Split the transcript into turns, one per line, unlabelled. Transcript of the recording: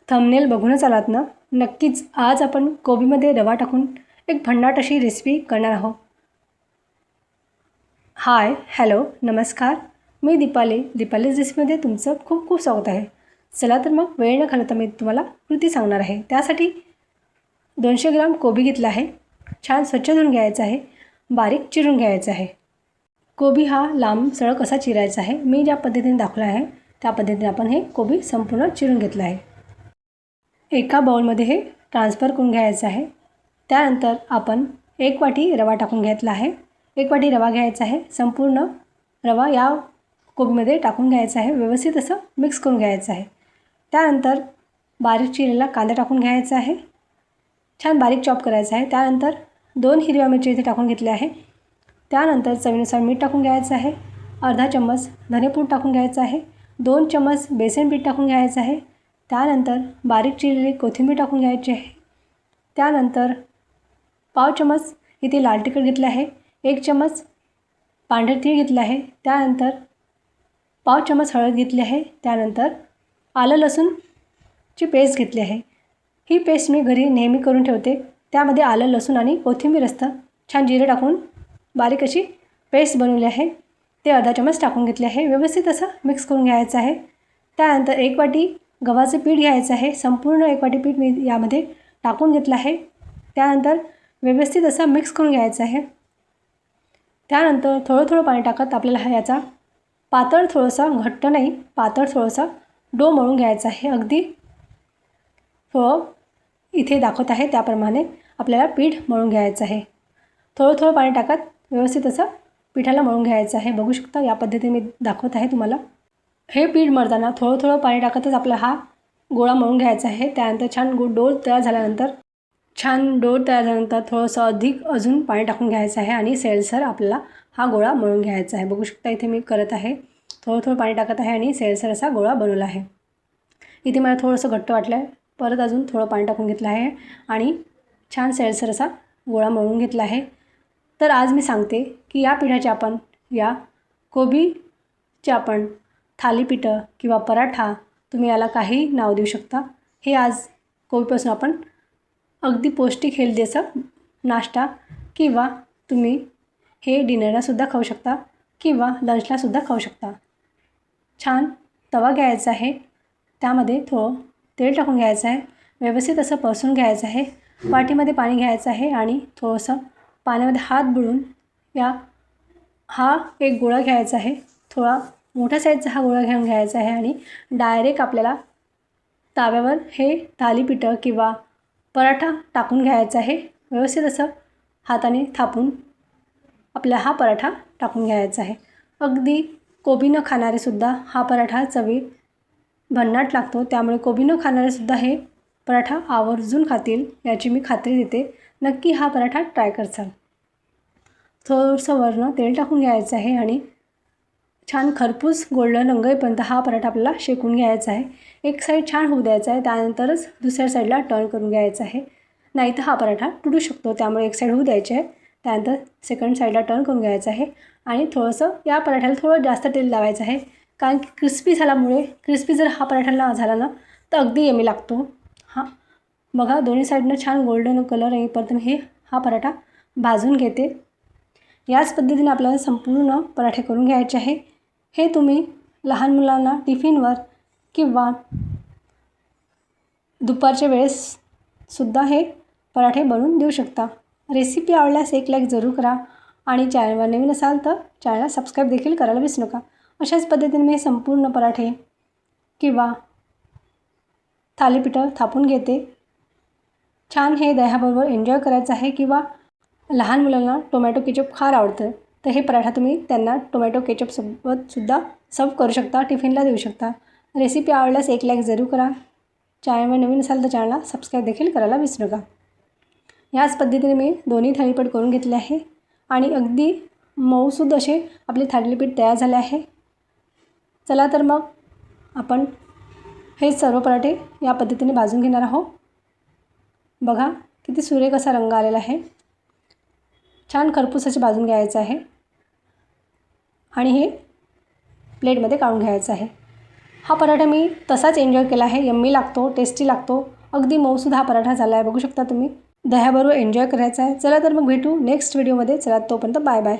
Thumbnail बघूनच आलात ना? नक्कीच आज आपण कोबीमध्ये रवा टाकून एक भन्नाट अशी रेसिपी करणार आहोत. हाय, हॅलो, नमस्कार. मी दीपालीज रेसिपीमध्ये तुमचं खूप खूप स्वागत आहे. चला तर मग वेळ न घालवता मी तुम्हाला कृती सांगणार आहे. त्यासाठी 200 ग्राम कोबी घेतला आहे. छान स्वच्छ धुवून घ्यायचं आहे. बारीक चिरून घ्यायचं आहे. कोबी हा लांब सडक असा चिरायचा आहे. मी ज्या पद्धतीने दाखवला आहे त्या पद्धतीने आपण हे कोबी संपूर्ण चिरून घेतलं आहे. एका बाउलमध्ये हे ट्रान्सफर करून घ्यायचं आहे. त्यानंतर आपण 1 वाटी रवा टाकून घेतला आहे. 1 वाटी रवा घ्यायचा आहे. संपूर्ण रवा या कोबीमध्ये टाकून घ्यायचा आहे. व्यवस्थित असं मिक्स करून घ्यायचं आहे. त्यानंतर बारीक चिरलेला कांदा टाकून घ्यायचा आहे. छान बारीक चॉप करायचा आहे. त्यानंतर 2 हिरव्या मिरची इथे टाकून घेतल्या आहे. त्यानंतर चवीनुसार मीठ टाकून घ्यायचं आहे. अर्धा चम्मच धनेपूड टाकून घ्यायचं आहे. 2 चम्मच बेसन पीठ टाकून घ्यायचं आहे. त्यानंतर बारीक चिरलेली कोथिंबीर टाकून घ्यायची आहे. त्यानंतर पाव चम्मच इथे लाल तिखट घेतलं आहे. 1 चम्मच पांढरे तीळ घेतलं आहे. त्यानंतर पाव चम्मच हळद घेतली आहे. त्यानंतर आलं लसूणची पेस्ट घेतली आहे. ही पेस्ट मी घरी नेहमी करून ठेवते. त्यामध्ये आलं लसूण आणि कोथिंबीर असतं. छान जिरे टाकून बारीक अशी पेस्ट बनवली आहे. ते अर्धा चम्मच टाकून घेतले आहे. व्यवस्थित असं मिक्स करून घ्यायचं आहे. त्यानंतर 1 वाटी गव्हाचं पीठ घ्यायचं आहे. संपूर्ण 1 वाटी पीठ मी यामध्ये टाकून घेतलं आहे. त्यानंतर व्यवस्थित असं मिक्स करून घ्यायचं आहे. त्यानंतर थोडं पाणी टाकत आपल्याला याचा पातळ थोडासा, घट्ट नाही, पातळ थोडासा डो मळून घ्यायचा आहे. अगदी थोडं इथे दाखवत आहे त्याप्रमाणे आपल्याला पीठ मळून घ्यायचं आहे. थोडं पाणी टाकत व्यवस्थित असं पिठाला मळून घ्यायचं आहे. बघू शकता या पद्धतीने मी दाखवत आहे तुम्हाला. हे पीठ मळताना थोडं पाणी टाकतच आपला हा गोळा मळून घ्यायचा आहे. त्यानंतर छान डो तयार झाल्यानंतर थोडंसं अधिक अजून पाणी टाकून घ्यायचं आहे आणि सैलसर आपल्याला हा गोळा मळून घ्यायचा आहे. बघू शकता इथे मी करत आहे. थोडं पाणी टाकत आहे आणि सैलसर असा गोळा बनवला आहे. इथे मला थोडंसं घट्ट वाटलं आहे. परत अजून थोडं पाणी टाकून घेतलं आहे आणि छान सैलसर असा गोळा मळून घेतला आहे. तर आज मी सांगते की या पिठाचे आपण या कोबीचे आपण थालीपीठं किंवा पराठा, तुम्ही याला काही नाव देऊ शकता. हे आज कोबीपासून आपण अगदी पौष्टिक हेल्दी असं नाश्ता किंवा तुम्ही हे डिनरलासुद्धा खाऊ शकता किंवा लंचलासुद्धा खाऊ शकता. छान तवा घ्यायचा आहे. त्यामध्ये थोडं तेल टाकून घ्यायचं आहे. व्यवस्थित असं परतून घ्यायचं आहे. वाटीमध्ये पाणी घ्यायचं आहे आणि थोडंसं पाण्यामध्ये हात बुडवून हा एक गोळा घ्यायचा आहे. थोडा मोठ्या साईजचा हा गोळा घेऊन घ्यायचा आहे आणि डायरेक्ट आपल्याला ताव्यावर हे थालीपीठं किंवा पराठा टाकून घ्यायचा आहे. व्यवस्थित असं हाताने थापून आपला हा पराठा टाकून घ्यायचा आहे. अगदी कोबी न खाणारेसुद्धा हा पराठा चवी भन्नाट लागतो. त्यामुळे कोबी न खाणारेसुद्धा हे पराठा आवर्जून खातील याची मी खात्री देते. नक्की हा पराठा ट्राय करसाल. थोडंसं वरनं तेल टाकून घ्यायचं आहे आणि छान खरपूस गोल्डन रंग येईपर्यंत हा पराठा आपल्याला शेकून घ्यायचा आहे. एक साईड छान होऊ द्यायचा आहे. त्यानंतरच दुसऱ्या साईडला टर्न करून घ्यायचा आहे. नाही तर हा पराठा तुटू शकतो. त्यामुळे एक साईड होऊ द्यायची आहे. त्यानंतर सेकंड साईडला टर्न करून घ्यायचं आहे आणि थोडंसं या पराठ्याला थोडं जास्त तेल लावायचं आहे. कारण की क्रिस्पी झाल्यामुळे जर हा पराठा झाला ना तर अगदी यमी लागतो. बघा दोन्ही साईडनं छान गोल्डन कलर येईपर्यंत हा पराठा भाजून घेते. याच पद्धतीने आपल्याला संपूर्ण पराठे करून घ्यायचे आहे. हे तुम्ही लहान मुलांना टिफिनवर किंवा दुपारच्या वेळेससुद्धा हे पराठे बनवून देऊ शकता. रेसिपी आवडल्यास एक लाईक जरूर करा आणि चॅनलवर नवीन असाल तर चॅनलला सबस्क्राईब देखील करायला विसरू नका. अशाच पद्धतीने मी संपूर्ण पराठे किंवा थालीपीठं थापून घेते. छान हे दह्याबरोबर एन्जॉय करायचं आहे किंवा लहान मुलांना टोमॅटो केचप फार आवडतं तर हे पराठा तुम्ही त्यांना टोमॅटो केचपसोबतसुद्धा सर्व करू शकता, टिफिनला देऊ शकता. रेसिपी आवडल्यास एक लाईक जरूर करा. चॅनलवर नवीन असाल तर चॅनलला सबस्क्राईब देखील करायला विसरू नका. याच पद्धतीने मी दोन्ही थालीपीठ करून घेतले आहे आणि अगदी मऊसूद असे आपले थालीपीठ तयार झाले आहे. चला तर मग आपण हे सर्व पराठे या पद्धतीने भाजून घेणार आहोत. बघा किती सुरेख असा रंग आलेला आहे. छान खरपूस असे भाजून घ्यायचं आहे आणि हे प्लेटमध्ये काढून घ्यायचं आहे. हा पराठा मी तसाच एन्जॉय केला आहे. यम्मी लागतो, टेस्टी लागतो, अगदी मऊसूद हा पराठा झाला आहे. बघू शकता तुम्ही. दह्याबरोबर एन्जॉय करायचा आहे. चला तर मग भेटू नेक्स्ट व्हिडिओमध्ये. चला तोपर्यंत बाय बाय.